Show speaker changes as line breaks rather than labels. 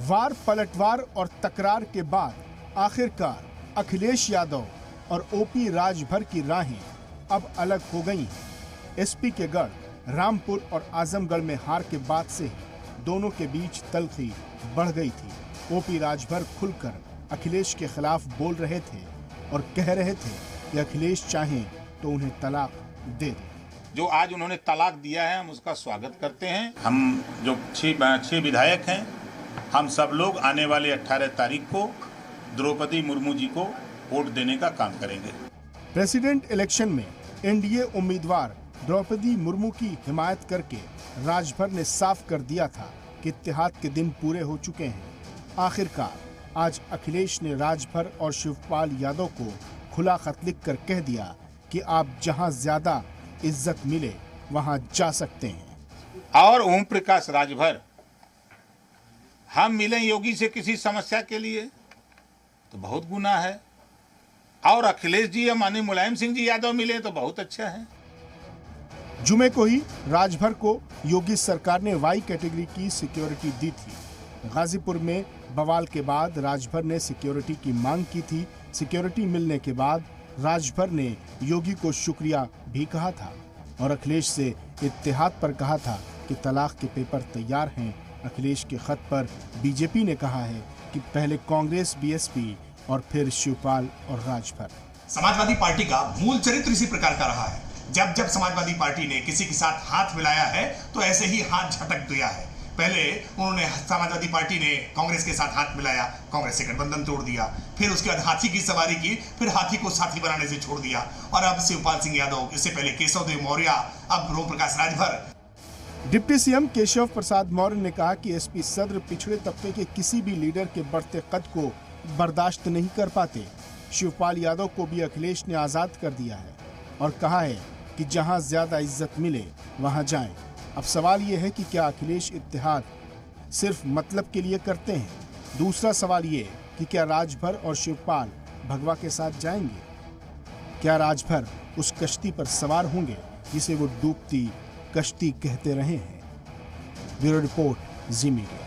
वार पलटवार और तकरार के बाद आखिरकार अखिलेश यादव और ओपी राजभर की राहें अब अलग हो गई हैं। एसपी के गढ़, रामपुर और आजमगढ़ में हार के बाद से ही दोनों के बीच तल्खी बढ़ गई थी। ओपी राजभर खुलकर अखिलेश के खिलाफ बोल रहे थे और कह रहे थे कि अखिलेश चाहें तो उन्हें तलाक दे दें।
जो आज उन्होंने तलाक दिया है, हम उसका स्वागत करते हैं। हम जो 6 विधायक हैं, हम सब लोग आने वाले 18 तारीख को द्रौपदी मुर्मू जी को वोट देने का काम करेंगे।
प्रेसिडेंट इलेक्शन में एनडीए उम्मीदवार द्रौपदी मुर्मू की हिमायत करके राजभर ने साफ कर दिया था कि इत्तेहाद के दिन पूरे हो चुके हैं। आखिरकार आज अखिलेश ने राजभर और शिवपाल यादव को खुला खत लिखकर कह दिया कि आप जहां ज्यादा इज्जत मिले वहां जा सकते हैं।
और ओम प्रकाश राजभर, हम मिले योगी से किसी समस्या के लिए तो बहुत गुनाह है, और अखिलेश जी या माननीय मुलायम सिंह जी यादव मिले तो बहुत अच्छा है।
जुमे को ही राजभर को योगी सरकार ने वाई कैटेगरी की सिक्योरिटी दी थी। गाजीपुर में बवाल के बाद राजभर ने सिक्योरिटी की मांग की थी। सिक्योरिटी मिलने के बाद राजभर ने योगी को शुक्रिया भी कहा था और अखिलेश से इत्तेहाद पर कहा था कि तलाक के पेपर तैयार हैं। अखिलेश के खत पर बीजेपी ने कहा है कि पहले कांग्रेस, बीएसपी और फिर शिवपाल और राजभर।
समाजवादी पार्टी का मूल चरित्र इसी प्रकार का रहा है। जब जब समाजवादी पार्टी ने किसी के साथ हाथ मिलाया है तो ऐसे ही हाथ झटक दिया है। पहले उन्होंने समाजवादी पार्टी ने कांग्रेस के साथ हाथ मिलाया, कांग्रेस से गठबंधन तोड़ दिया, फिर उसके बाद हाथी की सवारी की, फिर हाथी को साथी बनाने से छोड़ दिया, और अब शिवपाल सिंह यादव, इससे पहले केशव देव मौर्य, अब ओम प्रकाश राजभर।
डिप्टी सीएम केशव प्रसाद मौर्य ने कहा कि एसपी सद्र पिछड़े तबके के किसी भी लीडर के बढ़ते कद को बर्दाश्त नहीं कर पाते। शिवपाल यादव को भी अखिलेश ने आजाद कर दिया है और कहा है कि जहां ज्यादा इज्जत मिले वहां जाएं। अब सवाल ये है कि क्या अखिलेश इत्तेहाद सिर्फ मतलब के लिए करते हैं? दूसरा सवाल ये कि क्या राजभर और शिवपाल भगवा के साथ जाएंगे? क्या राजभर उस कश्ती पर सवार होंगे जिसे वो डूबती कश्ती कहते रहे हैं? ब्यूरो रिपोर्ट, जी मीडिया।